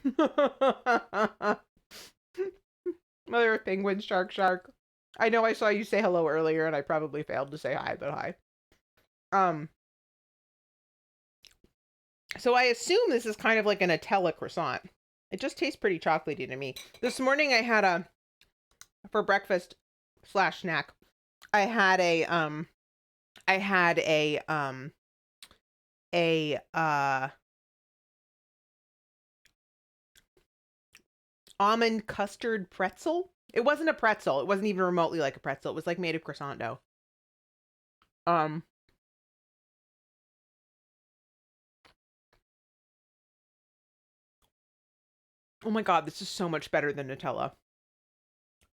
Mother Earth Penguin, Shark. I know I saw you say hello earlier and I probably failed to say hi, but hi. So I assume this is kind of like a Nutella croissant. It just tastes pretty chocolatey to me. This morning I had for breakfast / snack, I had a almond custard pretzel. It wasn't a pretzel. It wasn't even remotely like a pretzel. It was like made of croissant dough. Oh my God, this is so much better than Nutella.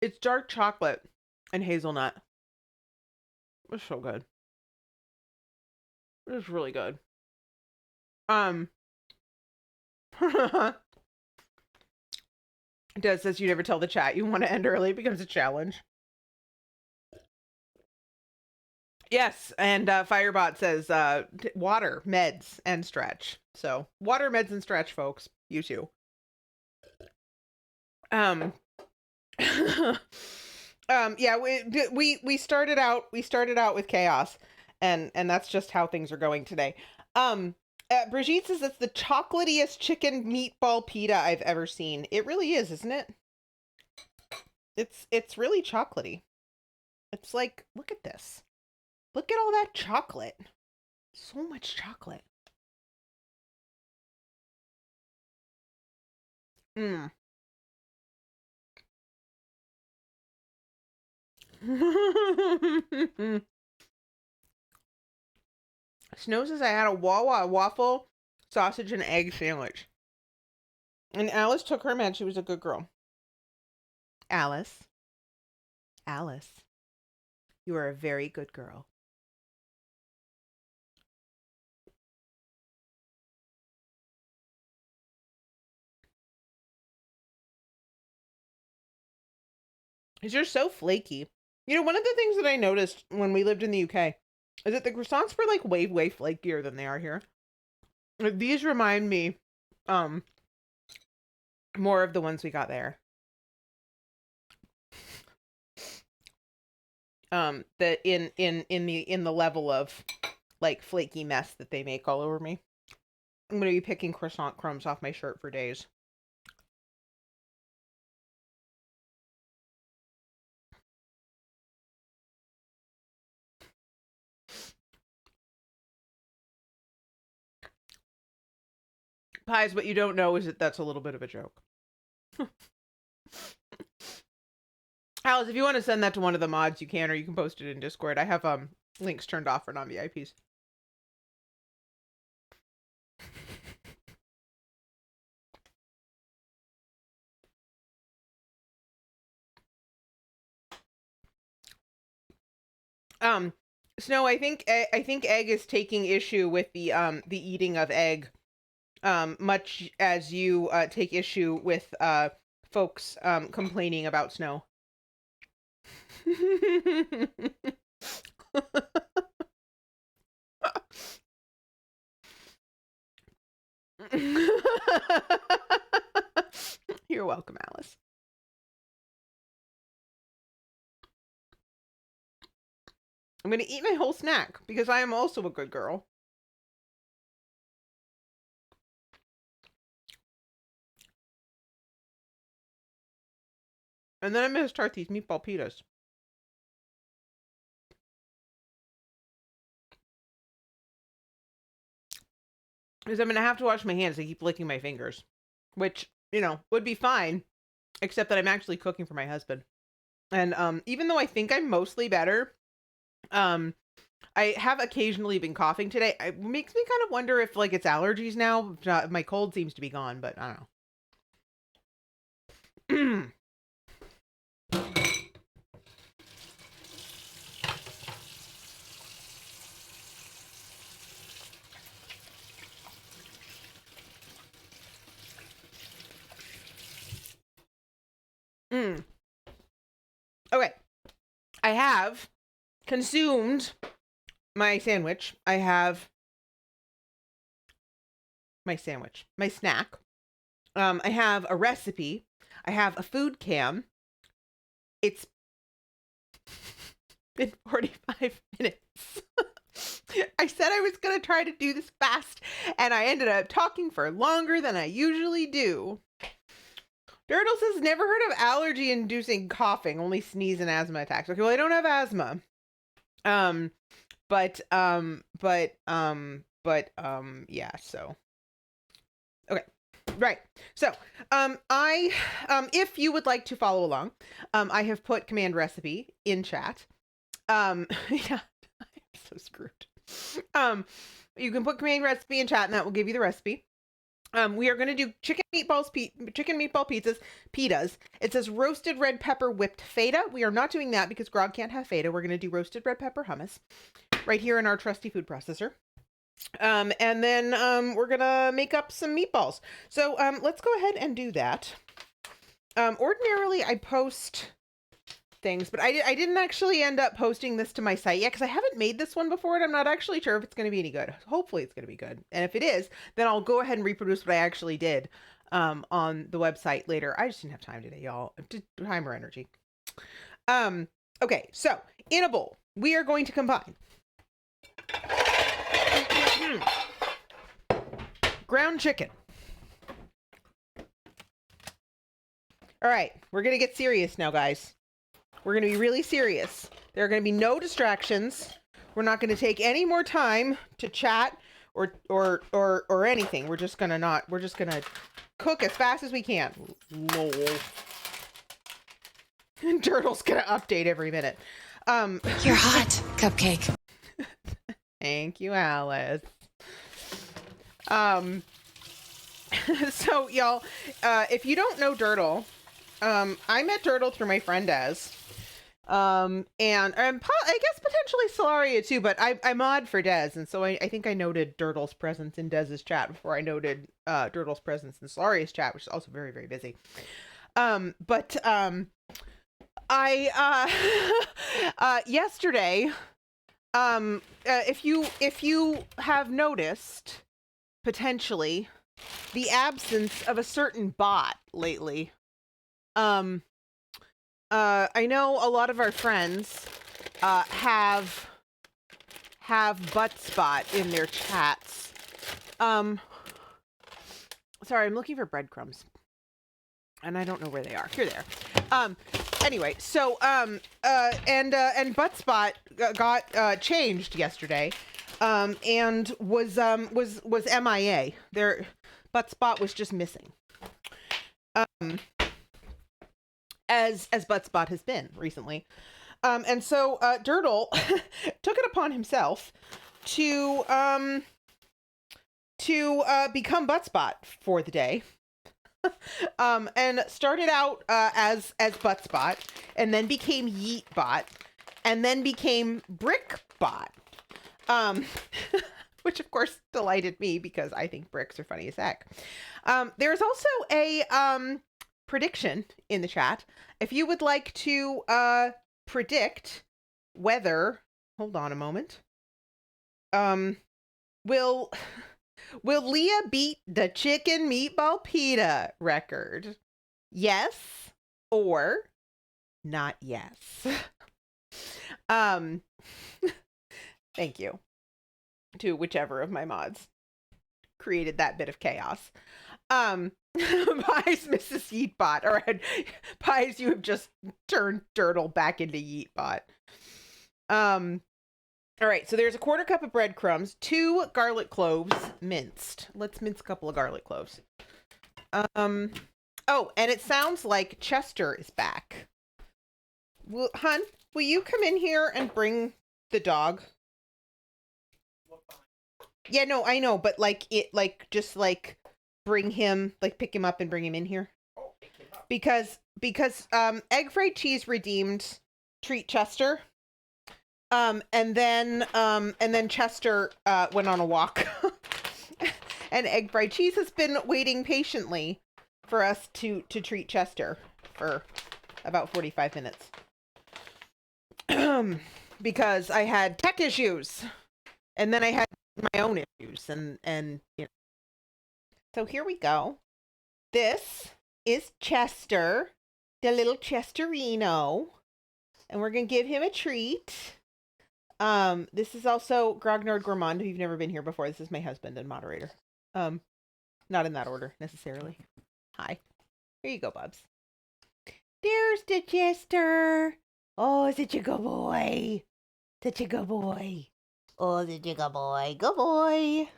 It's dark chocolate and hazelnut. It's so good. It's really good. Des says you never tell the chat you want to end early. It becomes a challenge. Yes, and Firebot says water, meds, and stretch. So water, meds, and stretch, folks. You too. Yeah, we started out with chaos, and that's just how things are going today. Brigitte says it's the chocolatiest chicken meatball pita I've ever seen. It really is, isn't it? It's really chocolatey. It's like, look at this. Look at all that chocolate. So much chocolate. Snow says I had a Wawa waffle, sausage, and egg sandwich. And Alice took her med. She was a good girl. Alice, you are a very good girl. You're so flaky. You know, one of the things that I noticed when we lived in the UK is that the croissants were like way flakier than they are here. These remind me more of the ones we got there. That in the level of like flaky mess that they make all over me. I'm gonna be picking croissant crumbs off my shirt for days. Pies, what you don't know is that that's a little bit of a joke. Alice, if you want to send that to one of the mods, you can, or you can post it in Discord. I have links turned off for non-VIPs. Snow, I think Egg is taking issue with the eating of egg, much as you take issue with folks complaining about Snow. You're welcome, Alice. I'm going to eat my whole snack because I am also a good girl. And then I'm going to start these meatball pitas. Because I'm going to have to wash my hands. I keep licking my fingers. Which, you know, would be fine. Except that I'm actually cooking for my husband. And even though I think I'm mostly better, I have occasionally been coughing today. It makes me kind of wonder if, like, it's allergies now. My cold seems to be gone, but I don't know. Okay. I have consumed my sandwich. I have my sandwich, my snack. I have a recipe. I have a food cam. It's been 45 minutes. I said I was going to try to do this fast, and I ended up talking for longer than I usually do. Dirtle says, never heard of allergy-inducing coughing, only sneeze and asthma attacks. Okay, well, I don't have asthma. Yeah, so. Okay, right. So, if you would like to follow along, I have put command recipe in chat. Yeah, I'm so screwed. You can put command recipe in chat, and that will give you the recipe. We are going to do chicken meatball pitas. It says roasted red pepper whipped feta. We are not doing that because Grog can't have feta. We're going to do roasted red pepper hummus right here in our trusty food processor. And then we're going to make up some meatballs. So let's go ahead and do that. Ordinarily, I post things, but I didn't actually end up posting this to my site yet because I haven't made this one before and I'm not actually sure if it's going to be any good. Hopefully it's going to be good. And if it is, then I'll go ahead and reproduce what I actually did on the website later. I just didn't have time today, y'all. Time or energy. Okay, so in a bowl, we are going to combine ground chicken. All right, we're going to get serious now, guys. We're going to be really serious. There are going to be no distractions. We're not going to take any more time to chat or anything. We're just going to cook as fast as we can. Lol. And Turtle's going to update every minute. You're hot, Cupcake. Thank you, Alice. So y'all, if you don't know Dirtle, I met Dirtle through my friend Des. And I guess potentially Solaria too, but I mod for Des, and so I think I noted Dirtle's presence in Des's chat before I noted Dirtle's presence in Solaria's chat, which is also very, very busy. Yesterday, if you have noticed potentially the absence of a certain bot lately, I know a lot of our friends have butt spot in their chats. Sorry, I'm looking for breadcrumbs, and I don't know where they are. Here they are. Anyway, so and butt spot got changed yesterday, and was MIA. Their butt spot was just missing. As Buttspot has been recently. And so Dirtle took it upon himself to become Buttspot for the day. And started out as Buttspot, and then became Yeetbot, and then became Brickbot. Which of course delighted me because I think bricks are funny as heck. There's also a prediction in the chat. If you would like to predict whether, hold on a moment, will Leah beat the chicken meatball pita record? Yes or not yes? Thank you to whichever of my mods created that bit of chaos. Pies, Mrs. Yeetbot. All right, Pies, you have just turned Dirtle back into Yeetbot. All right, so there's a 1/4 cup of breadcrumbs, 2 garlic cloves minced. Let's mince a couple of garlic cloves. Oh, and it sounds like Chester is back. Hun, will you come in here and bring the dog? Yeah, no, I know, but just bring him, pick him up and bring him in here. Oh, pick him up. Because Egg Fried Cheese redeemed Treat Chester. And then Chester went on a walk. And Egg Fried Cheese has been waiting patiently for us to treat Chester for about 45 minutes. Because I had tech issues. And then I had my own issues, and you know. So here we go. This is Chester, the little Chesterino, and we're gonna give him a treat. This is also Grognard Gourmand, who you've never been here before. This is my husband and moderator. Not in that order necessarily. Hi. Here you go, Bubs. There's the Chester. Oh, such a good boy. Such a good boy. Oh, such a good boy. Good boy.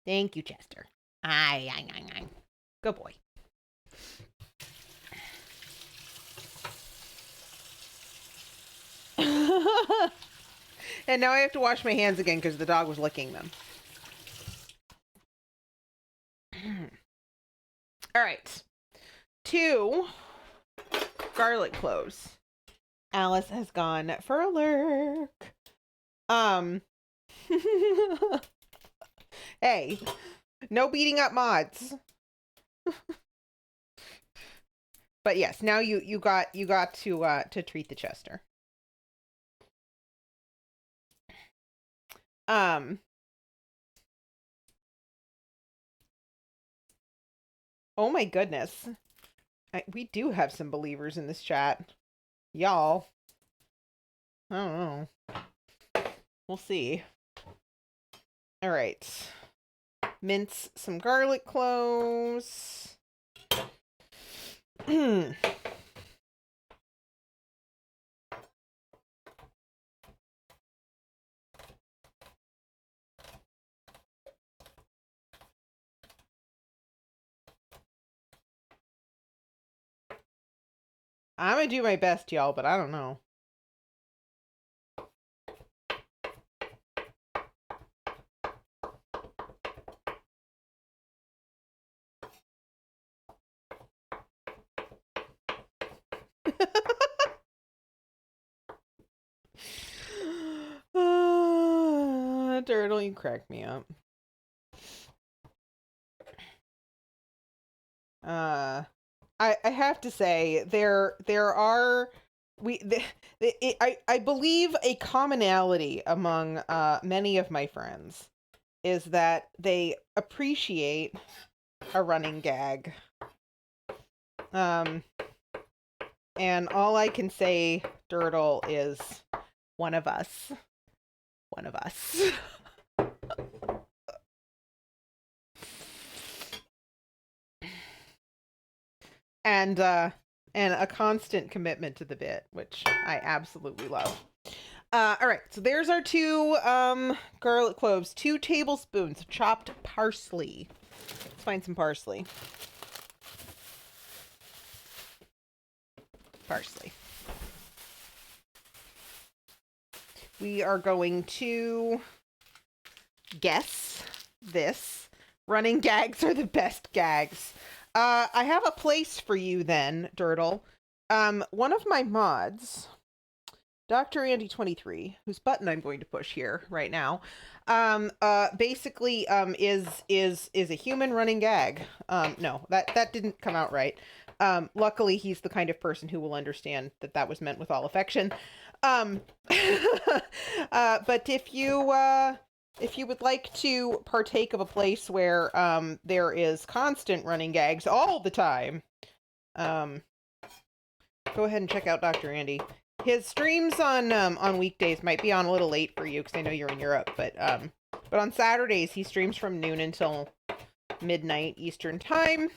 Thank you, Chester. Aye. Good boy. And now I have to wash my hands again because the dog was licking them. All right. 2 garlic cloves. Alice has gone for a lurk. Hey, no beating up mods. But yes, now you got to treat the Chester. Oh my goodness. We do have some believers in this chat. Y'all. I don't know. We'll see. All right. Mince some garlic cloves. I'm gonna do my best, y'all, but I don't know. Turtle, you crack me up. I have to say there are I believe a commonality among many of my friends is that they appreciate a running gag. And all I can say, Turtle, is one of us. One of us. And a constant commitment to the bit, which I absolutely love. All right, so there's our 2 garlic cloves, 2 tablespoons of chopped parsley. Let's find some parsley. Parsley. We are going to guess this. Running gags are the best gags. I have a place for you then, Dirtle. One of my mods, Dr. Andy 23, whose button I'm going to push here right now, basically is a human running gag. No, that didn't come out right. Luckily, he's the kind of person who will understand that was meant with all affection. But if you would like to partake of a place where there is constant running gags all the time, go ahead and check out Dr. Andy. His streams on weekdays might be on a little late for you because I know you're in Europe, but on Saturdays he streams from noon until midnight Eastern time.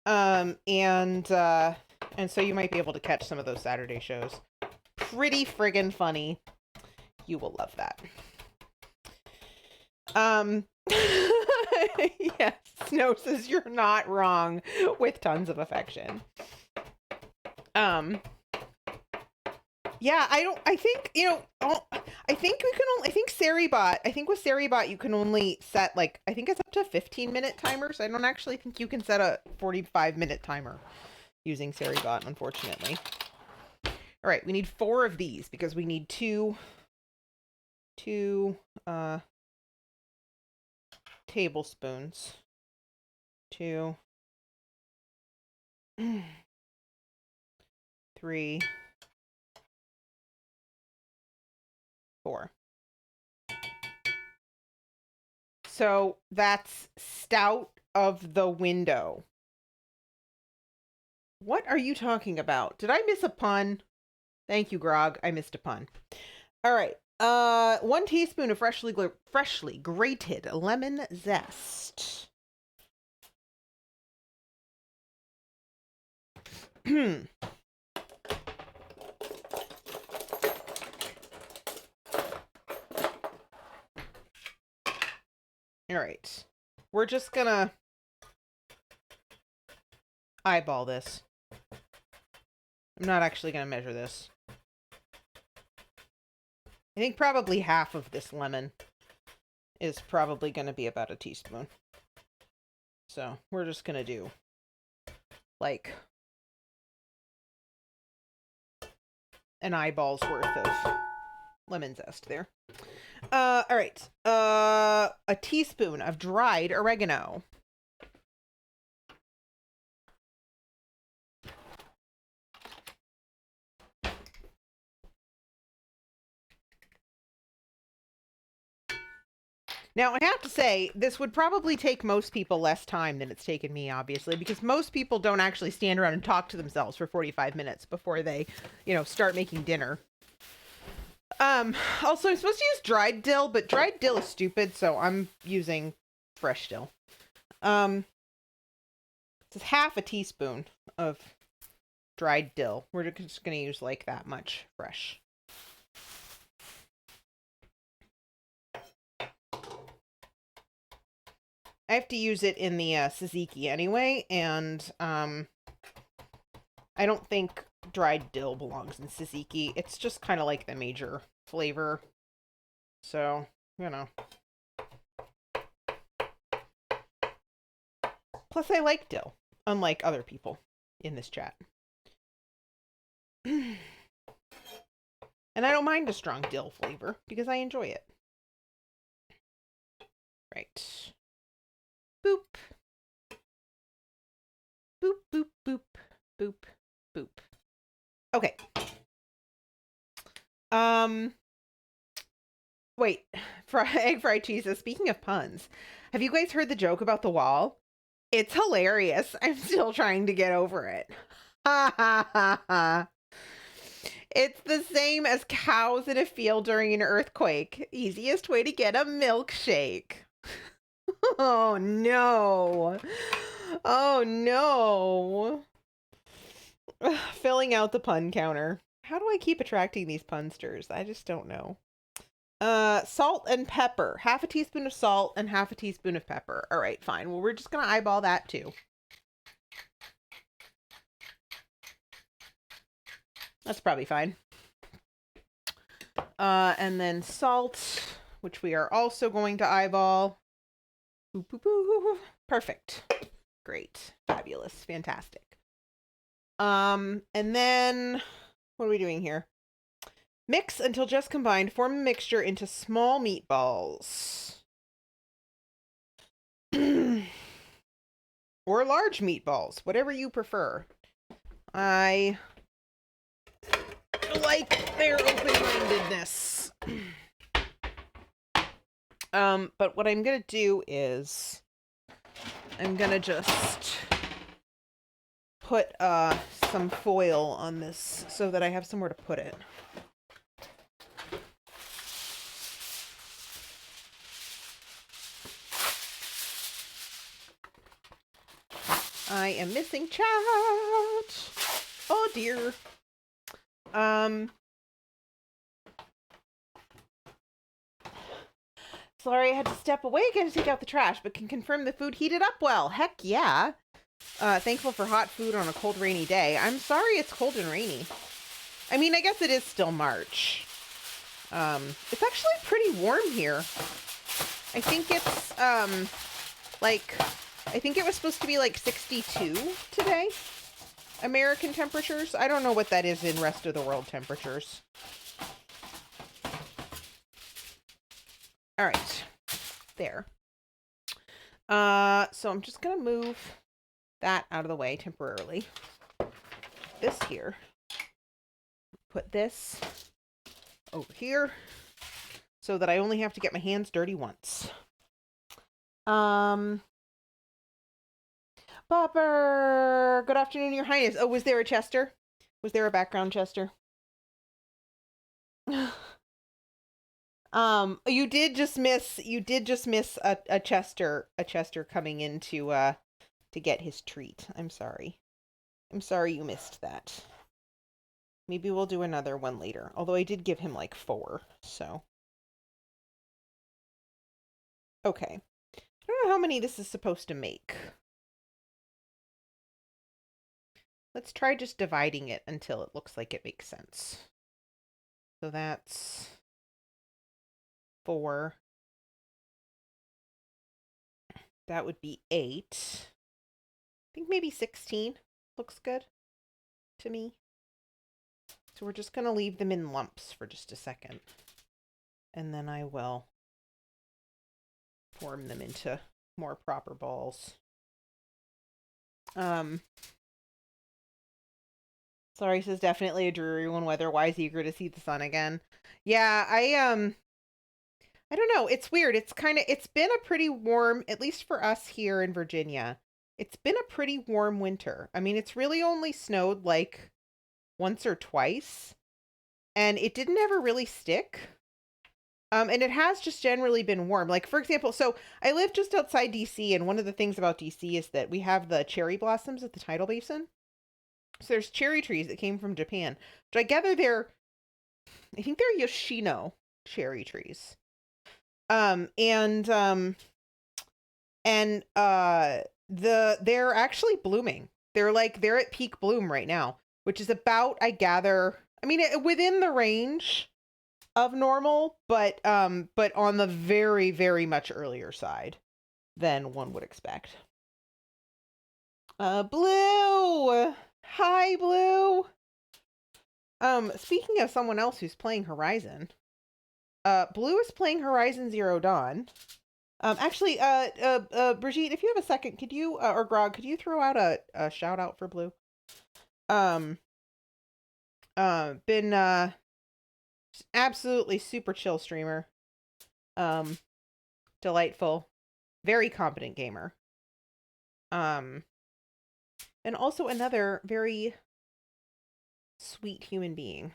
And so you might be able to catch some of those Saturday shows. Pretty friggin' funny. You will love that. Yes, Snow says you're not wrong, with tons of affection. Yeah, I think Seribot, with Seribot you can only set, like, I think it's up to a 15-minute timer, so I don't actually think you can set a 45-minute timer using Seribot, unfortunately. All right, we need 4 of these because we need two tablespoons. 2, 3, 4. So that's stout of the window. What are you talking about? Did I miss a pun? Thank you, Grog. I missed a pun. All right. 1 teaspoon of freshly grated lemon zest. All right. We're just gonna eyeball this. I'm not actually gonna measure this. I think probably half of this lemon is probably going to be about a teaspoon. So we're just going to do like an eyeball's worth of lemon zest there. All right. A teaspoon of dried oregano. Now, I have to say, this would probably take most people less time than it's taken me, obviously, because most people don't actually stand around and talk to themselves for 45 minutes before they, start making dinner. Also, I'm supposed to use dried dill, but dried dill is stupid, so I'm using fresh dill. This is half a teaspoon of dried dill. We're just going to use like that much fresh. I have to use it in the tzatziki anyway, and I don't think dried dill belongs in tzatziki. It's just kind of like the major flavor. So, Plus, I like dill, unlike other people in this chat. And I don't mind a strong dill flavor, because I enjoy it. Right. Boop. Boop, boop, boop, boop, boop. Okay. Wait. Egg fried cheese. Speaking of puns, have you guys heard the joke about the wall? It's hilarious. I'm still trying to get over it. Ha ha ha ha. It's the same as cows in a field during an earthquake. Easiest way to get a milkshake. Oh no. Oh no. Ugh, filling out the pun counter. How do I keep attracting these punsters? I just don't know. Salt and pepper. Half a teaspoon of salt and half a teaspoon of pepper. All right, fine. Well, we're just going to eyeball that too. That's probably fine. And then salt, which we are also going to eyeball. Boop, boop, boop. Perfect. Great. Fabulous. Fantastic. And then what are we doing here? Mix until just combined. Form the mixture into small meatballs. Or large meatballs, whatever you prefer. I like their open-mindedness. But what I'm going to do is I'm going to just put some foil on this so that I have somewhere to put it. I am missing chat. Oh dear. Sorry, I had to step away again to take out the trash, but can confirm the food heated up well. Heck yeah. Thankful for hot food on a cold, rainy day. I'm sorry it's cold and rainy. I mean, I guess it is still March. It's actually pretty warm here. I think it's, I think it was supposed to be like 62 today. American temperatures. I don't know what that is in rest of the world temperatures. All right. There. So I'm just going to move that out of the way temporarily. This here. Put this over here so that I only have to get my hands dirty once. Popper! Good afternoon, Your Highness. Oh, was there a Chester? Was there a background Chester? You did just miss a Chester coming in to get his treat. I'm sorry. I'm sorry you missed that. Maybe we'll do another one later. Although I did give him like 4, so. Okay. I don't know how many this is supposed to make. Let's try just dividing it until it looks like it makes sense. So that's 4. That would be 8. I think maybe 16 looks good to me. So we're just going to leave them in lumps for just a second. And then I will form them into more proper balls. Sorry, says definitely a dreary one weather-wise, eager to see the sun again. Yeah, I don't know. It's weird. It's been a pretty warm, at least for us here in Virginia. It's been a pretty warm winter. I mean, it's really only snowed like once or twice, and it didn't ever really stick. And it has just generally been warm. Like, for example, so I live just outside DC, and one of the things about DC is that we have the cherry blossoms at the tidal basin. So there's cherry trees that came from Japan, which I gather I think they're Yoshino cherry trees. They're actually blooming. They're at peak bloom right now, which is about, I gather, I mean, within the range of normal, but on the very, very much earlier side than one would expect. Blue! Hi, Blue! Speaking of someone else who's playing Horizon, Blue is playing Horizon Zero Dawn. Actually, Brigitte, if you have a second, could you, or Grog, could you throw out a shout out for Blue? Been, absolutely super chill streamer. Delightful, very competent gamer. And also another very sweet human being.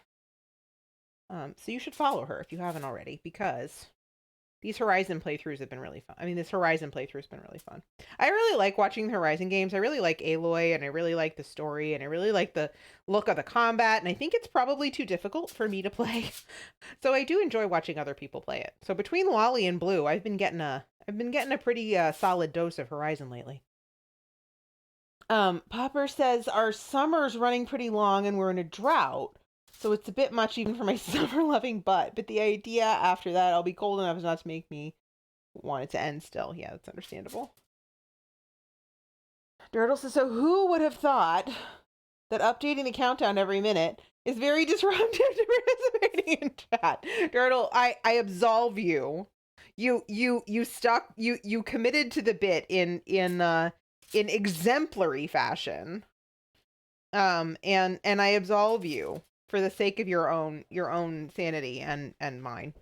So you should follow her if you haven't already, because these Horizon playthroughs have been really fun. I mean, this Horizon playthrough has been really fun. I really like watching the Horizon games. I really like Aloy, and I really like the story, and I really like the look of the combat, and I think it's probably too difficult for me to play. So I do enjoy watching other people play it. So between Lolly and Blue, I've been getting a pretty solid dose of Horizon lately. Popper says our summer's running pretty long and we're in a drought. So it's a bit much even for my summer-loving butt. But the idea after that, I'll be cold enough as not to make me want it to end still. Yeah, that's understandable. Dirtle says, so who would have thought that updating the countdown every minute is very disruptive to participating in chat? Dirtle, I absolve you. You committed to the bit in exemplary fashion. And I absolve you for the sake of your own sanity and mine.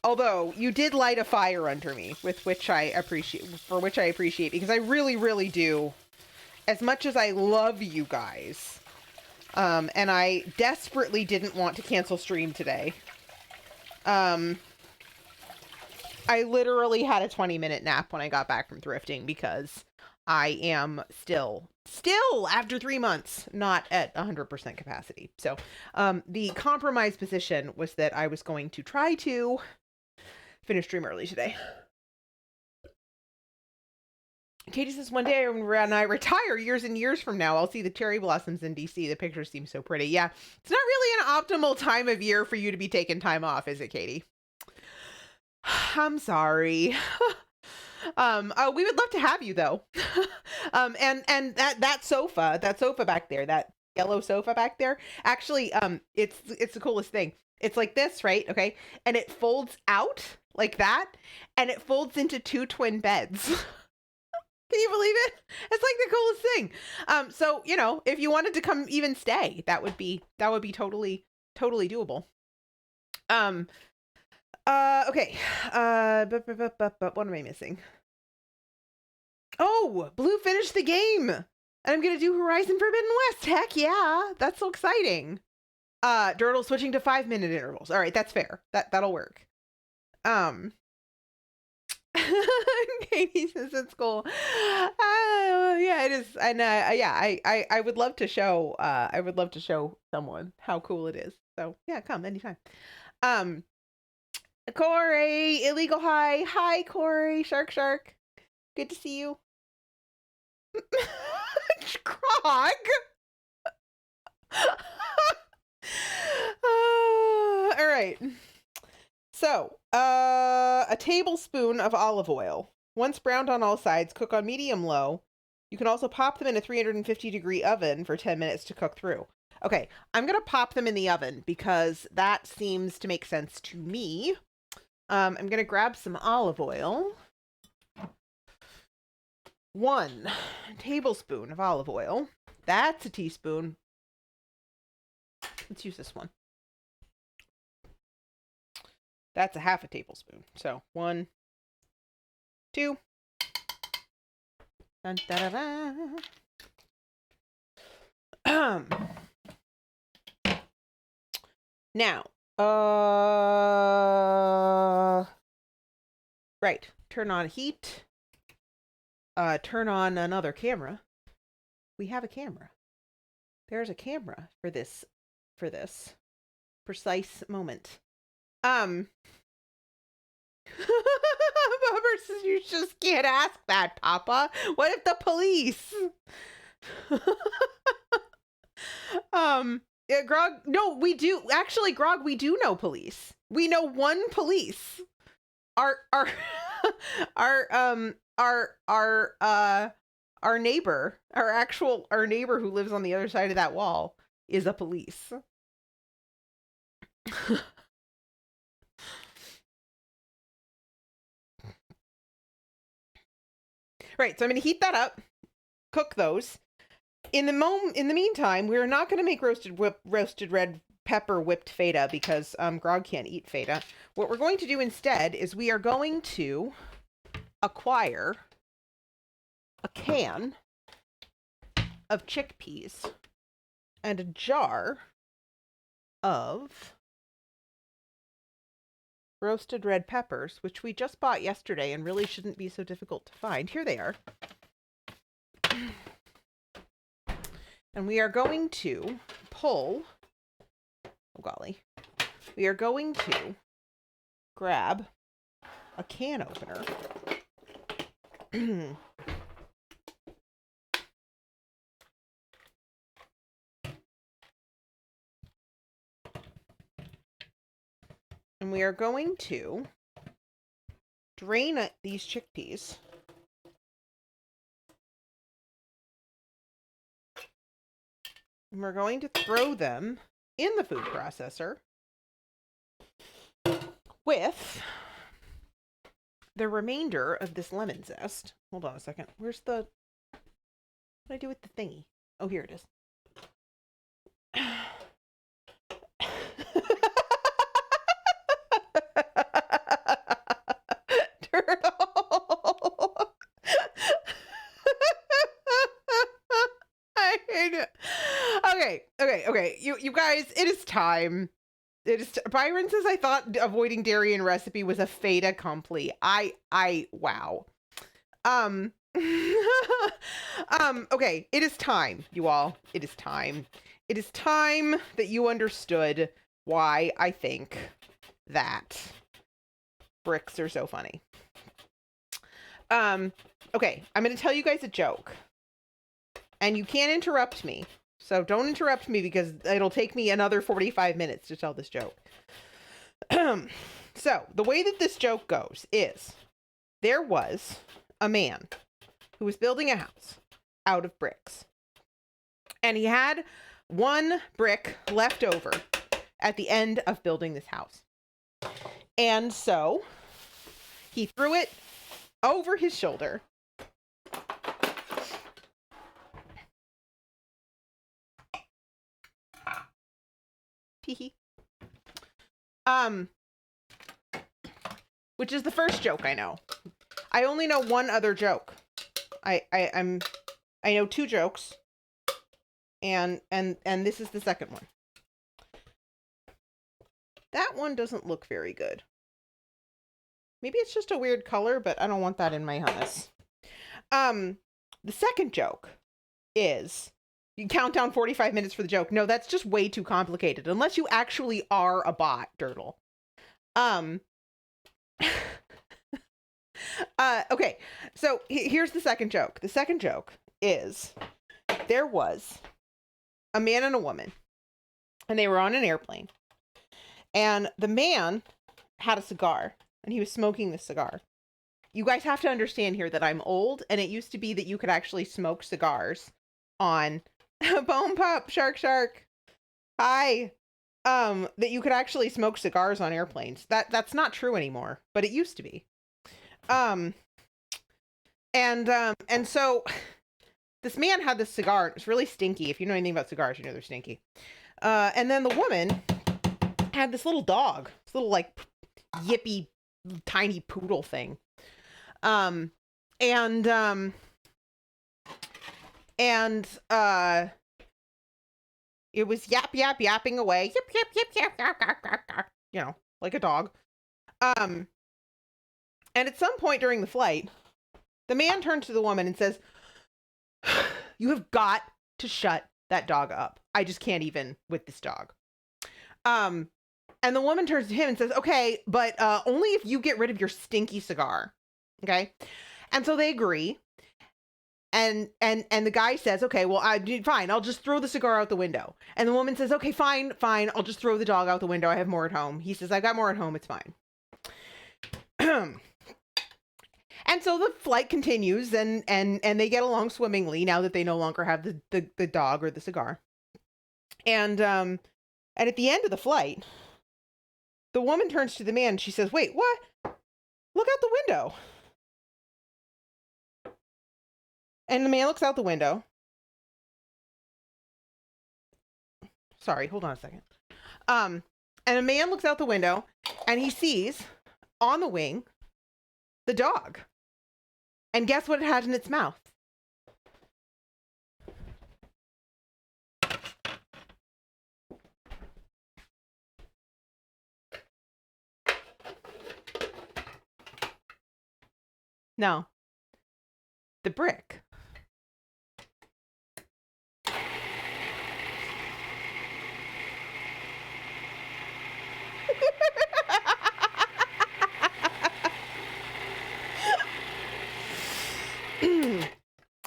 Although you did light a fire under me, which I appreciate, because I really, really do. As much as I love you guys, and I desperately didn't want to cancel stream today. I literally had a 20-minute nap when I got back from thrifting because I am still after 3 months, not at 100% capacity. So, the compromise position was that I was going to try to finish stream early today. Katie says, one day when I retire years and years from now, I'll see the cherry blossoms in DC. The pictures seem so pretty. Yeah, it's not really an optimal time of year for you to be taking time off, is it, Katie? I'm sorry. We would love to have you though. And that sofa back there, that yellow sofa back there, actually, it's the coolest thing. It's like this, right? Okay. And it folds out like that, and it folds into 2 twin beds. Can you believe it? It's like the coolest thing. So, you know, if you wanted to come even stay, that would be totally doable. Okay. But what am I missing? Oh, Blue finished the game. And I'm going to do Horizon Forbidden West. Heck yeah. That's so exciting. Dirtle switching to 5-minute intervals. All right, that's fair. That'll work. Katie says it's cool. Yeah, it is. And yeah, I would love to show. I would love to show someone how cool it is. So yeah, come anytime. Corey, illegal high. Hi, Corey. Shark. Good to see you. Grog. All right. So, a tablespoon of olive oil. Once browned on all sides, cook on medium-low. You can also pop them in a 350-degree oven for 10 minutes to cook through. Okay, I'm going to pop them in the oven because that seems to make sense to me. I'm going to grab some olive oil. 1 tablespoon of olive oil. That's a teaspoon. Let's use this one. That's a half a tablespoon. So 1, 2. Dun, da, da, da. Now, right. Turn on heat. Turn on another camera. We have a camera. There's a camera for this precise moment. Bubber says you just can't ask that, Papa. What if the police? Yeah, Grog. No, we do actually, Grog. We do know police. We know one police. Our neighbor, our neighbor who lives on the other side of that wall is a police. Right, so I'm going to heat that up, cook those. In the meantime, we're not going to make roasted red pepper whipped feta because Grog can't eat feta. What we're going to do instead is we are going to acquire a can of chickpeas and a jar of roasted red peppers, which we just bought yesterday and really shouldn't be so difficult to find. Here they are. And we are going to pull, oh golly, we are going to grab a can opener. And we are going to drain these chickpeas. And we're going to throw them in the food processor with the remainder of this lemon zest. Hold on a second. Where's the... What do I do with the thingy? Oh, here it is. Turtle. I hate it. Okay. You guys, it is time. Byron says I thought avoiding dairy and recipe was a fait accompli. Wow. Okay, it is time, you all. It is time. It is time that you understood why I think that bricks are so funny. Okay, I'm going to tell you guys a joke. And you can't interrupt me. So don't interrupt me because it'll take me another 45 minutes to tell this joke. So the way that this joke goes is there was a man who was building a house out of bricks. And he had one brick left over at the end of building this house. And so he threw it over his shoulder. Which is the first joke I know. I only know one other joke. I know 2 jokes, and this is the second one. That one doesn't look very good. Maybe it's just a weird color, but I don't want that in my hummus. The second joke is, you count down 45 minutes for the joke. No, that's just way too complicated, unless you actually are a bot, Dirtle. Okay, so here's the second joke. The second joke is, there was a man and a woman, and they were on an airplane, and the man had a cigar, and he was smoking the cigar. You guys have to understand here that I'm old, and it used to be that you could actually smoke cigars on Bone Pop, Shark. Hi. That you could actually smoke cigars on airplanes. That's not true anymore, but it used to be. And so this man had this cigar. It was really stinky. If you know anything about cigars, you know they're stinky. And then the woman had this little dog, this little like yippy tiny poodle thing. It was yapping away. Yip, you know, like a dog. And at some point during the flight, the man turned to the woman and says, "You have got to shut that dog up. I just can't even with this dog." And the woman turns to him and says, "Okay, but only if you get rid of your stinky cigar." Okay. And so they agree. And the guy says, "Okay, well, fine. I'll just throw the cigar out the window." And the woman says, "Okay, fine. I'll just throw the dog out the window. I have more at home." He says, "I've got more at home. It's fine." And so the flight continues, and they get along swimmingly now that they no longer have the dog or the cigar. And at the end of the flight, the woman turns to the man and she says, "Wait, what? Look out the window." And the man looks out the window. Sorry, hold on a second. And a man looks out the window and he sees on the wing the dog. And guess what it had in its mouth? No. The brick.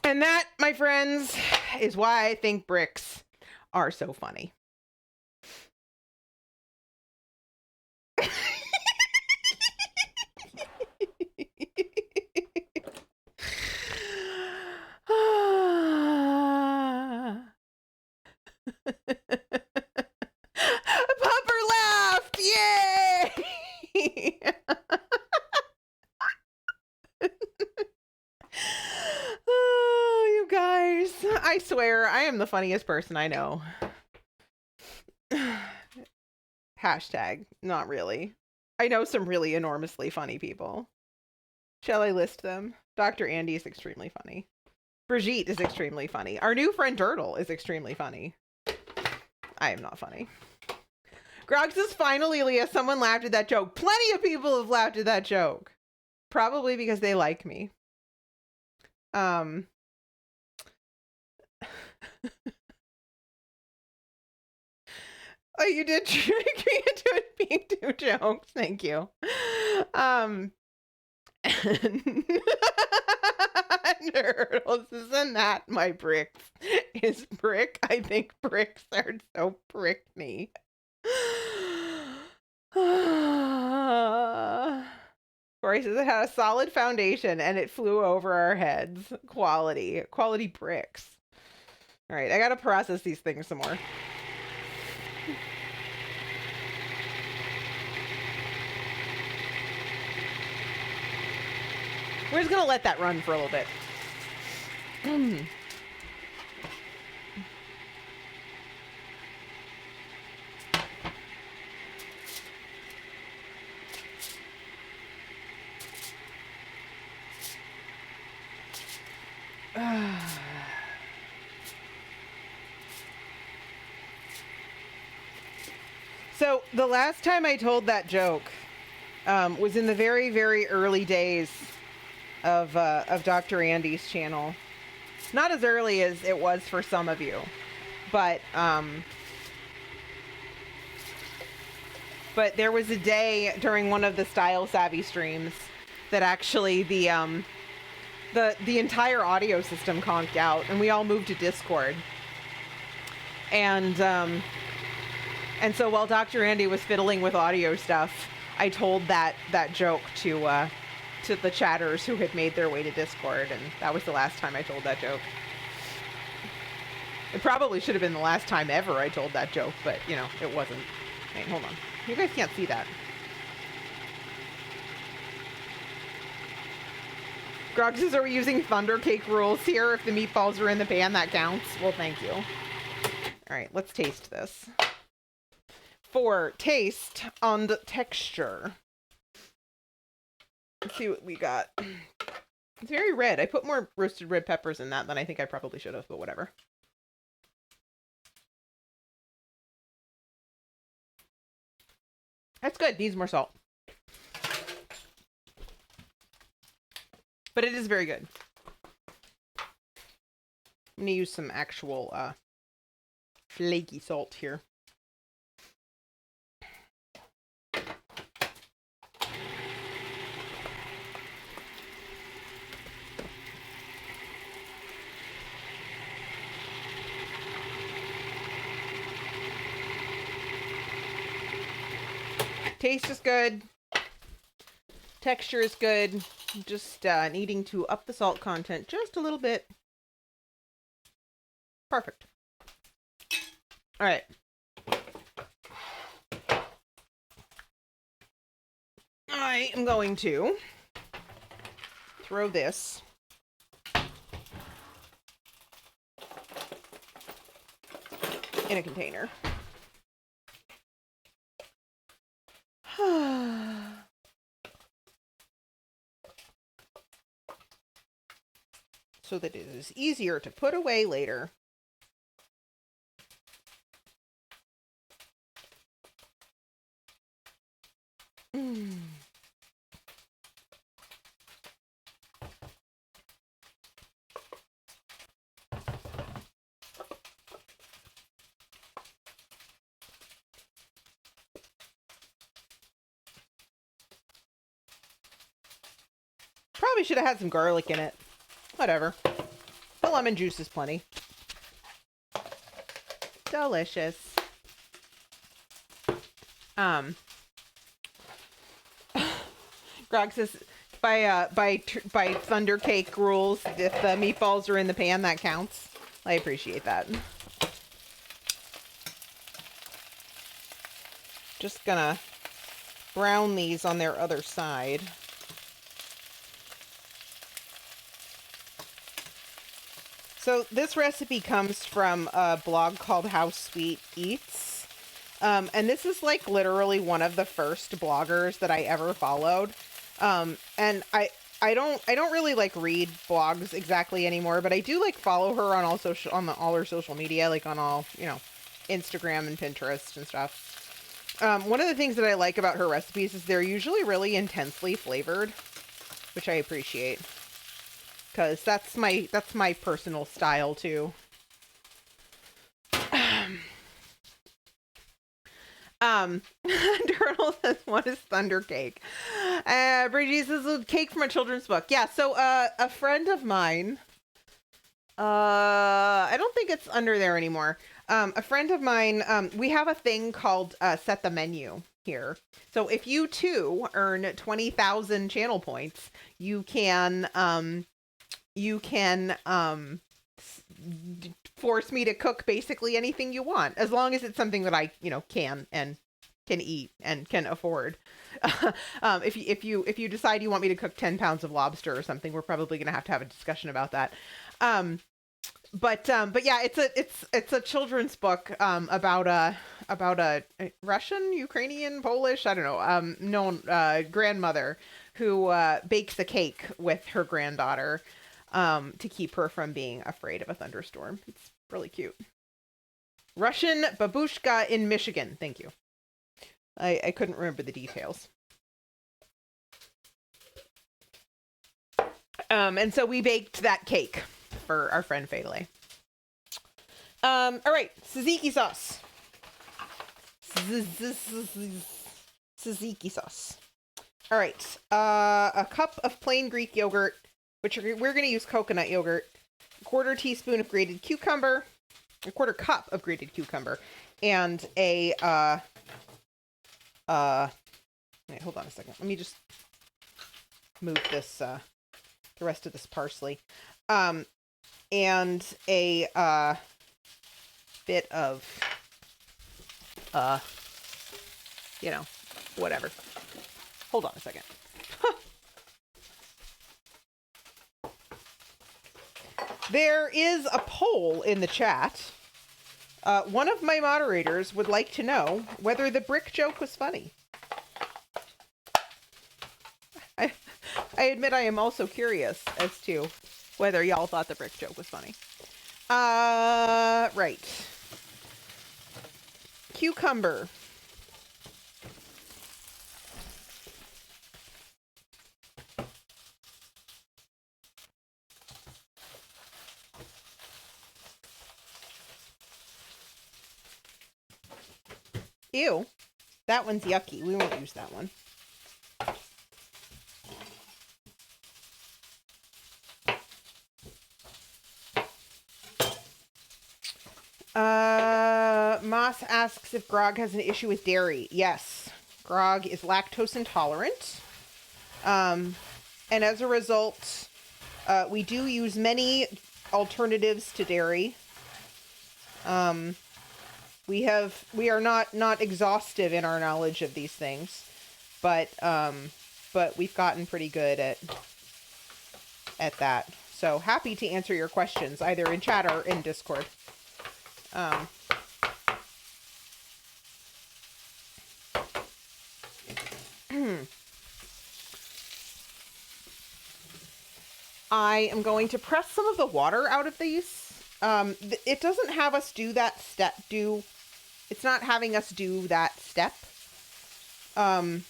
And that, my friends, is why I think bricks are so funny. Pupper laughed! Yay! Oh, you guys. I swear, I am the funniest person I know. Hashtag, not really. I know some really enormously funny people. Shall I list them? Dr. Andy is extremely funny. Brigitte is extremely funny. Our new friend Turtle is extremely funny. I am not funny. Grog says, "Finally, Leah, someone laughed at that joke." Plenty of people have laughed at that joke. Probably because they like me. Oh, you did trick me into it being 2 jokes. Thank you. Nerdles, isn't that my bricks? Is brick? I think bricks are so prickly. Corey says it had a solid foundation and it flew over our heads. Quality bricks. All right, I gotta process these things some more. We're just gonna let that run for a little bit. So the last time I told that joke was in the very, very early days of Dr. Andy's channel. Not as early as it was for some of you, but there was a day during one of the Style Savvy streams that actually the entire audio system conked out, and we all moved to Discord. And so while Dr. Andy was fiddling with audio stuff, I told that joke to the chatters who had made their way to Discord, and that was the last time I told that joke. It probably should have been the last time ever I told that joke, but, you know, it wasn't. Wait, hold on. You guys can't see that. Grog says, are we using Thunder Cake rules here? If the meatballs are in the pan, that counts. Well, thank you. All right, let's taste this. For taste on the texture. Let's see what we got. It's very red. I put more roasted red peppers in that than I think I probably should have, but whatever. That's good. Needs more salt. But it is very good. I'm going to use some actual flaky salt here. Taste is good. Texture is good. Just needing to up the salt content just a little bit. Perfect. All right. I am going to throw this in a container. So that it is easier to put away later. Probably should have had some garlic in it. Whatever. The lemon juice is plenty. Delicious. Grog says by Thunder Cake rules, if the meatballs are in the pan, that counts. I appreciate that. Just gonna brown these on their other side. So this recipe comes from a blog called How Sweet Eats. And this is like literally one of the first bloggers that I ever followed. And I don't really like read blogs exactly anymore, but I do like follow her on all her social media, like on all, you know, Instagram and Pinterest and stuff. One of the things that I like about her recipes is they're usually really intensely flavored, which I appreciate. Because that's my personal style, too. Turtle says, what is Thunder Cake? Bridgie says, a cake from a children's book. Yeah, so a friend of mine, I don't think it's under there anymore. A friend of mine, we have a thing called Set the Menu here. So if you, too, earn 20,000 channel points, you can force me to cook basically anything you want, as long as it's something that I, you know, can eat and can afford. If you decide you want me to cook 10 pounds of lobster or something, we're probably going to have a discussion about that. But yeah, it's a children's book about a Russian, Ukrainian, Polish, I don't know, grandmother who bakes a cake with her granddaughter to keep her from being afraid of a thunderstorm. It's really cute. Russian babushka in Michigan. Thank you. I couldn't remember the details. And so we baked that cake for our friend Fele. All right, tzatziki sauce. Tzatziki sauce. All right, a cup of plain Greek yogurt, which we're going to use coconut yogurt. A quarter teaspoon of grated cucumber, a quarter cup of grated cucumber, and a wait, hold on a second. Let me just move this the rest of this parsley. And a bit of you know, whatever. Hold on a second. There is a poll in the chat. One of my moderators would like to know whether the brick joke was funny. I admit I am also curious as to whether y'all thought the brick joke was funny. Right. Cucumber. Ew. That one's yucky. We won't use that one. Moss asks if Grog has an issue with dairy. Yes. Grog is lactose intolerant. And as a result, we do use many alternatives to dairy. We are not exhaustive in our knowledge of these things, but we've gotten pretty good at that. So happy to answer your questions either in chat or in Discord. I am going to press some of the water out of these. It doesn't have us do that step. It's not having us do that step. But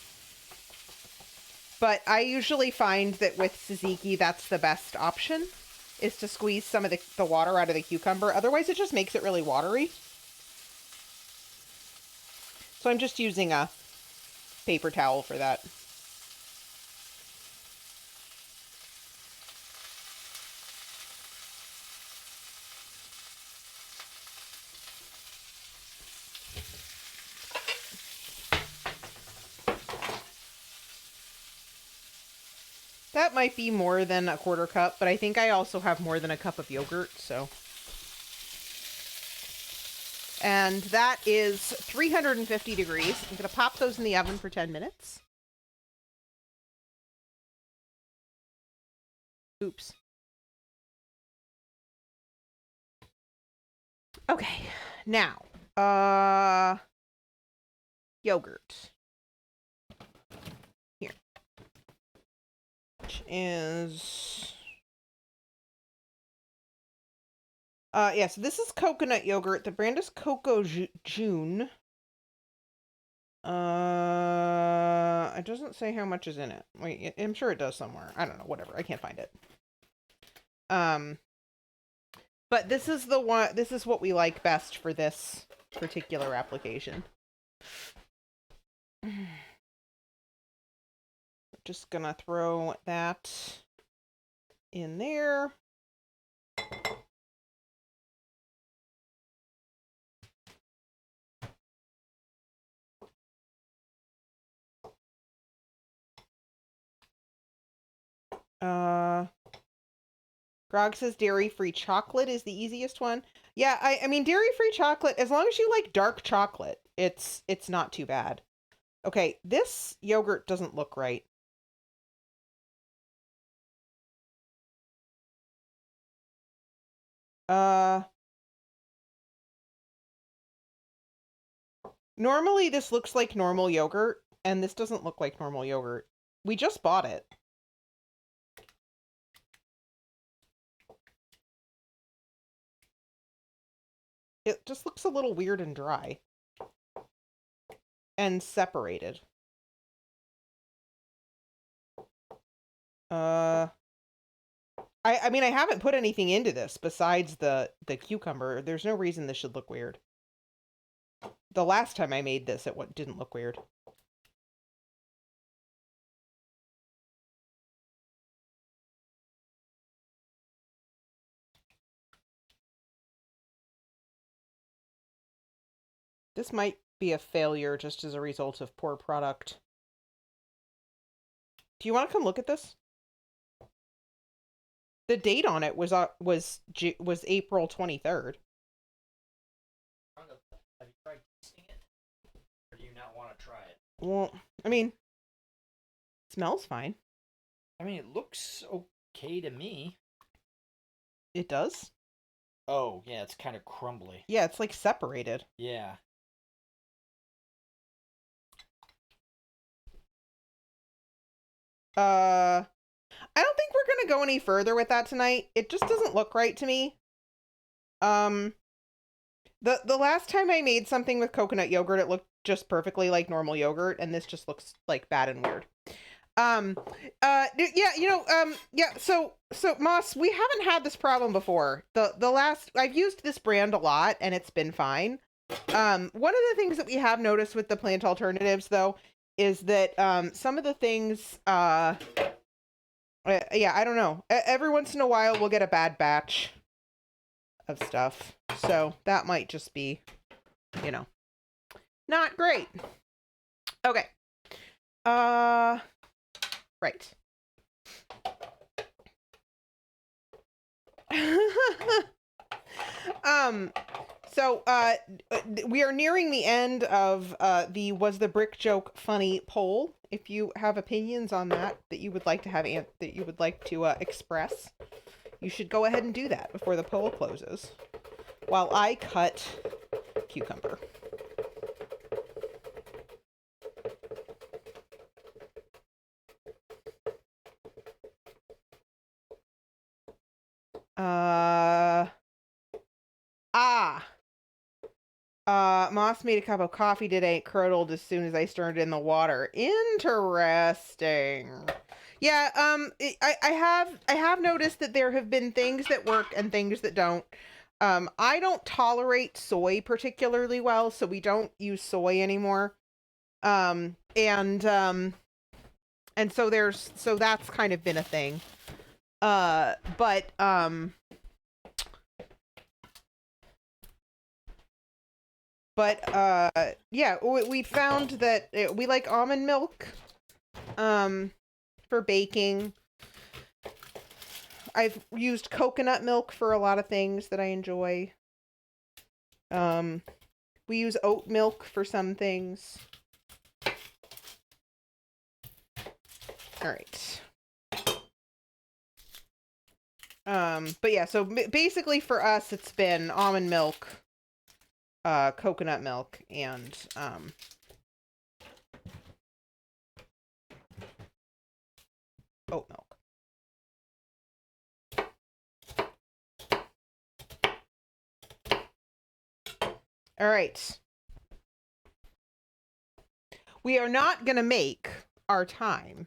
I usually find that with tzatziki, that's the best option, is to squeeze some of the water out of the cucumber. Otherwise, it just makes it really watery. So I'm just using a paper towel for that. That might be more than a quarter cup, but I think I also have more than a cup of yogurt, so. And that is 350 degrees. I'm going to pop those in the oven for 10 minutes. Oops. Okay, now, yogurt. Here. Which is, yeah, so this is coconut yogurt. The brand is Coco June. It doesn't say how much is in it. Wait, I'm sure it does somewhere. I don't know, whatever. I can't find it. But this is the one, this is what we like best for this particular application. Just gonna throw that in there. Grog says dairy-free chocolate is the easiest one. Yeah, I mean dairy-free chocolate, as long as you like dark chocolate, it's not too bad. Okay, this yogurt doesn't look right. Normally this looks like normal yogurt, and this doesn't look like normal yogurt. We just bought it. It just looks a little weird and dry. and separated. I mean, I haven't put anything into this besides the cucumber. There's no reason this should look weird. The last time I made this, it didn't look weird. This might be a failure just as a result of poor product. Do you want to come look at this? The date on it was April 23rd. Have you tried tasting it? Or do you not want to try it? Well, I mean, it smells fine. I mean, it looks okay to me. It does? Oh, yeah, it's kind of crumbly. Yeah, it's like separated. Yeah. I don't think we're gonna go any further with that tonight. It just doesn't look right to me. The last time I made something with coconut yogurt, it looked just perfectly like normal yogurt, and this just looks like bad and weird. So Moss, we haven't had this problem before. I've used this brand a lot and it's been fine. One of the things that we have noticed with the plant alternatives though is that some of the things I don't know. Every once in a while we'll get a bad batch of stuff. So that might just be, not great. Okay. Right. We are nearing the end of the Was the Brick Joke Funny poll. If you have opinions on that you would like to have that you would like to express, you should go ahead and do that before the poll closes while I cut cucumber. Moss made a cup of coffee today. It curdled as soon as I stirred it in the water. Interesting. Yeah, I have noticed that there have been things that work and things that don't. I don't tolerate soy particularly well, so we don't use soy anymore. And so that's kind of been a thing. Yeah, we found that we like almond milk for baking. I've used coconut milk for a lot of things that I enjoy. We use oat milk for some things. All right. But yeah, so basically for us, it's been almond milk, coconut milk, and oat milk. All right. We are not going to make our time.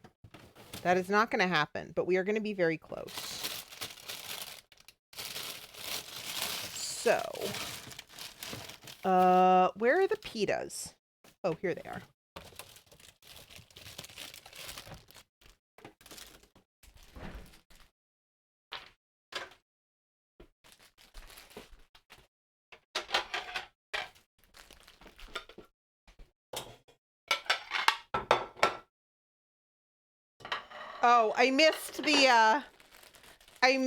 That is not going to happen, but we are going to be very close. So, where are the pitas? Oh, here they are. Oh, I missed the I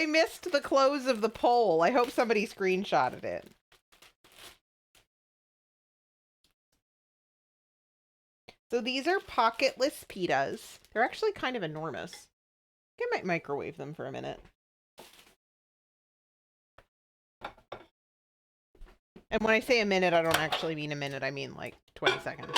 missed the close of the poll. I hope somebody screenshotted it. So these are pocketless pitas. They're actually kind of enormous. I might microwave them for a minute. And when I say a minute, I don't actually mean a minute. I mean like 20 seconds.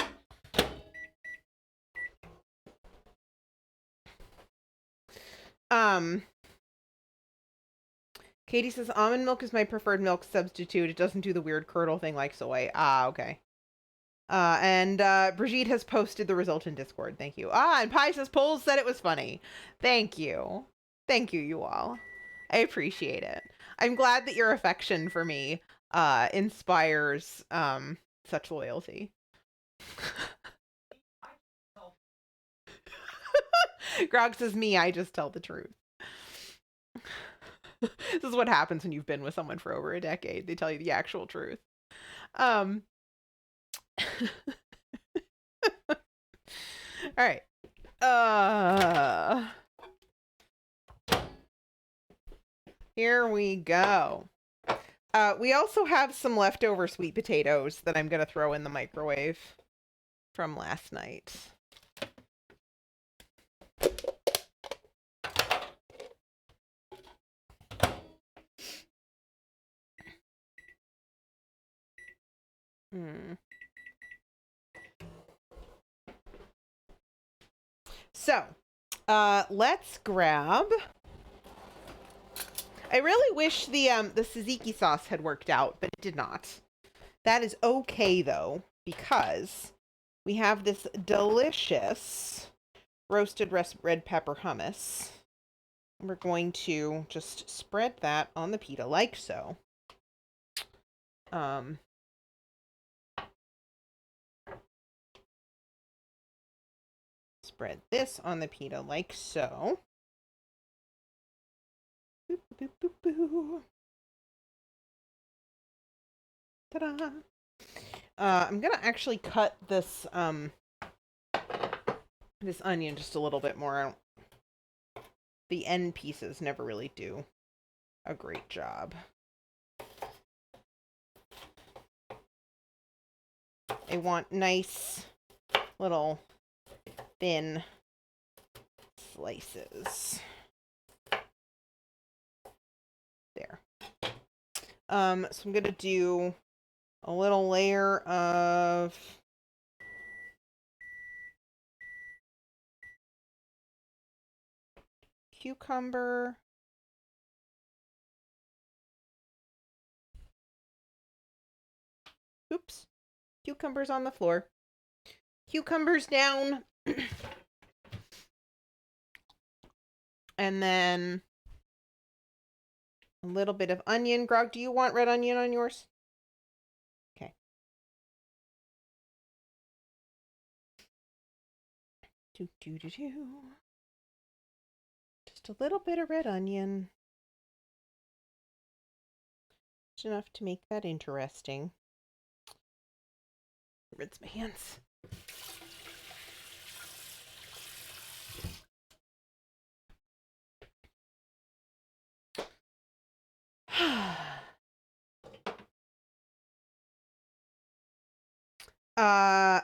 Katie says almond milk is my preferred milk substitute. It doesn't do the weird curdle thing like soy. Ah, okay. And Brigitte has posted the result in Discord. Thank you. And Pi says Poles said it was funny. Thank you. Thank you, you all. I appreciate it. I'm glad that your affection for me inspires such loyalty. Grog says, me, I just tell the truth. This is what happens when you've been with someone for over a decade. They tell you the actual truth. All right. Here we go. We also have some leftover sweet potatoes that I'm going to throw in the microwave from last night. So, let's grab. I really wish the tzatziki sauce had worked out, but it did not. That is okay though, because we have this delicious roasted red pepper hummus. We're going to just spread that on the pita like so. Spread this on the pita like so. Boop, boop, boop, boop. Ta-da! I'm gonna actually cut this this onion just a little bit more. The end pieces never really do a great job. I want nice little thin slices. There. So I'm gonna do a little layer of cucumber. Oops. Cucumbers on the floor. Cucumbers down. And then a little bit of onion. Grog, do you want red onion on yours? Okay. Just a little bit of red onion. Just enough to make that interesting. Rinse my hands.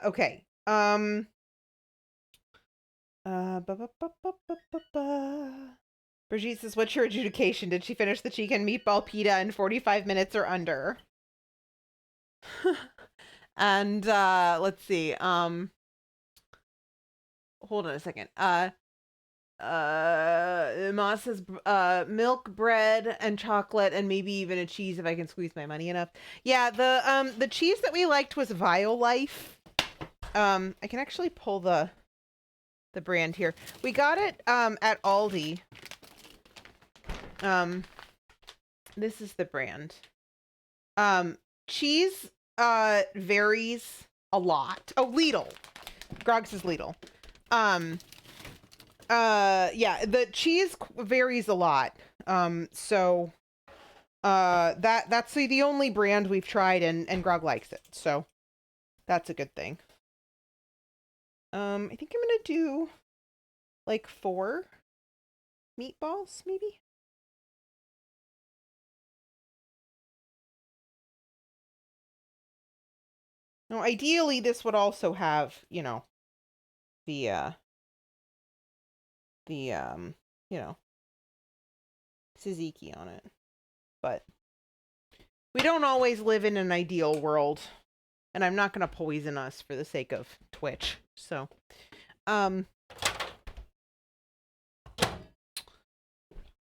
Okay. Brigitte says, what's your adjudication? Did she finish the chicken meatball pita in 45 minutes or under? And let's see. Hold on a second. Ma says milk, bread, and chocolate, and maybe even a cheese if I can squeeze my money enough. Yeah, the cheese that we liked was Violife. I can actually pull the brand here. We got it at Aldi. This is the brand. Cheese varies a lot. Oh, Lidl. Grog says Lidl. Yeah, the cheese varies a lot. So that's the only brand we've tried, and Grog likes it, so that's a good thing. I think I'm gonna do like 4 meatballs, maybe. Now, ideally, this would also have, you know, the tzatziki on it. But we don't always live in an ideal world, and I'm not going to poison us for the sake of Twitch. So, all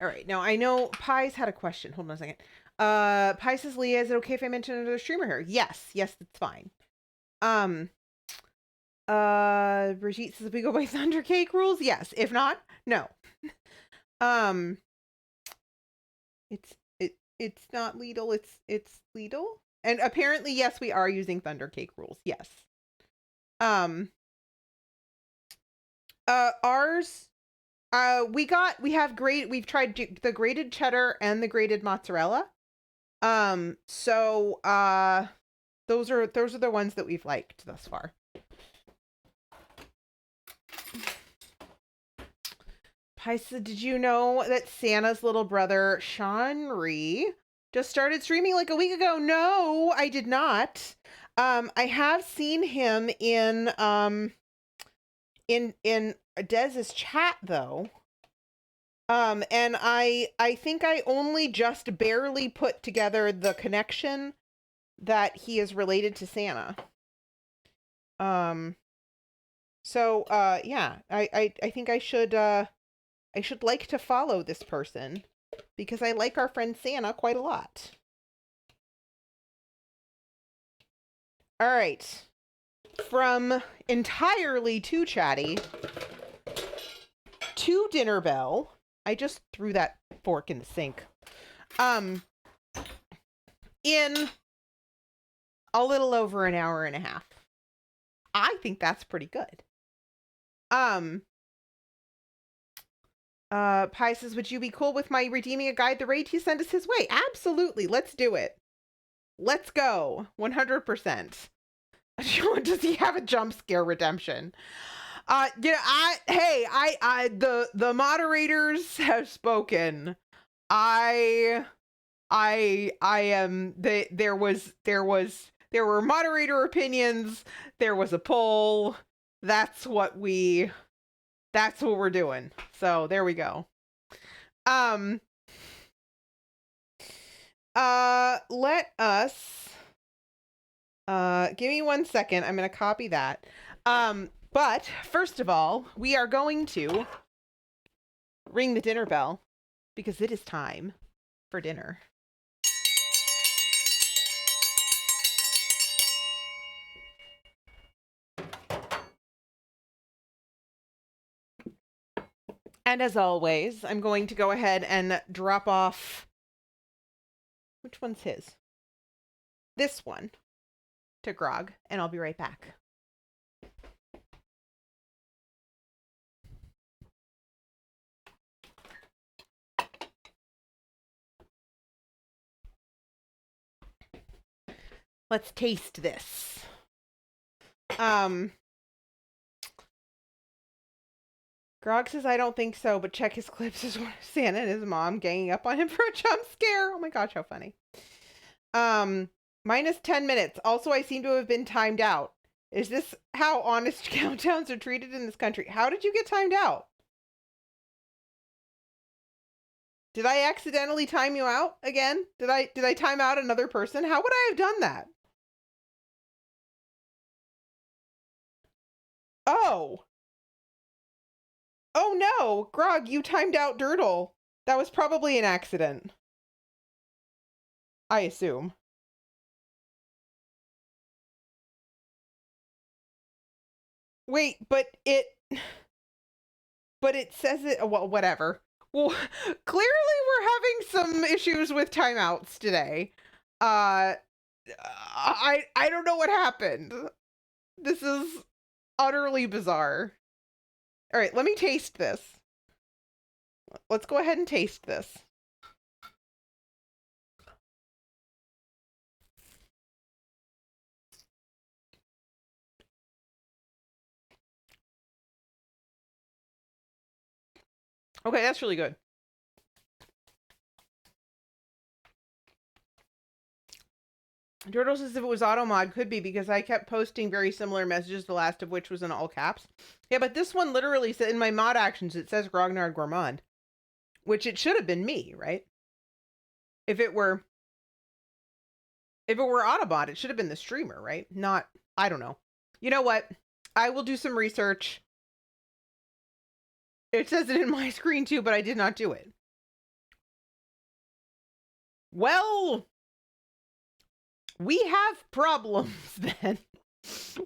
All right. Now I know Pies had a question. Hold on a second. Pie says, Leah, is it okay if I mention another streamer here? Yes, it's fine. Brigitte says we go by Thunder Cake rules. Yes. If not, no. It's not Lidl. It's Lidl. And apparently, yes, we are using Thunder Cake rules. Yes. Ours. We've tried the grated cheddar and the grated mozzarella. So those are the ones that we've liked thus far. Paisa, did you know that Santa's little brother, Shanri, just started streaming like a week ago? No, I did not. I have seen him in Dez's chat though. And I think I only just barely put together the connection that he is related to Santa. So yeah, I think I should like to follow this person because I like our friend Santa quite a lot. All right. From entirely too chatty to Dinner Bell. I just threw that fork in the sink. In a little over an hour and a half. I think that's pretty good. Pi says, would you be cool with my redeeming a guide the raid you send us his way? Absolutely. Let's do it. Let's go. 100%. Does he have a jump scare redemption? The moderators have spoken. There were moderator opinions. There was a poll. That's what we're doing. So there we go. Let us, give me 1 second. I'm going to copy that. But first of all, we are going to ring the dinner bell because it is time for dinner. And as always, I'm going to go ahead and drop off. Which one's his? This one to Grog, and I'll be right back. Let's taste this. Grog says, I don't think so, but check his clips as Santa and his mom ganging up on him for a jump scare. Oh my gosh, how funny. Minus 10 minutes. Also, I seem to have been timed out. Is this how honest countdowns are treated in this country? How did you get timed out? Did I accidentally time you out again? Did I time out another person? How would I have done that? Oh. Oh no, Grog, you timed out Dirtle. That was probably an accident. I assume. Wait, but it says it, well, whatever. Well, clearly we're having some issues with timeouts today. I don't know what happened. This is utterly bizarre. All right, let me taste this. Let's go ahead and taste this. Okay, that's really good. Turtle says if it was automod, could be because I kept posting very similar messages, the last of which was in all caps. Yeah, but this one literally said in my mod actions, it says Grognard Gourmand, which it should have been me, right? If it were Autobot, it should have been the streamer, right? Not, I don't know. You know what? I will do some research. It says it in my screen too, but I did not do it. Well, we have problems then.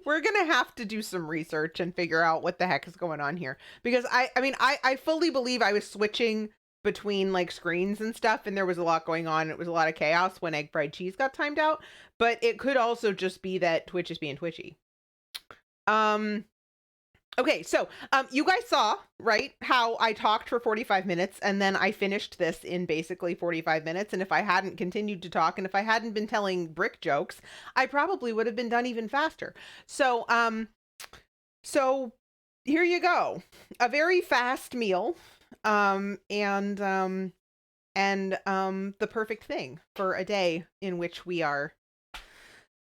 We're gonna have to do some research and figure out what the heck is going on here. Because I fully believe I was switching between like screens and stuff, and there was a lot going on. It was a lot of chaos when egg fried cheese got timed out. But it could also just be that Twitch is being twitchy. Okay, so you guys saw, right, how I talked for 45 minutes and then I finished this in basically 45 minutes. And if I hadn't continued to talk and if I hadn't been telling brick jokes, I probably would have been done even faster. So here you go. A very fast meal and the perfect thing for a day in which we are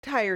tired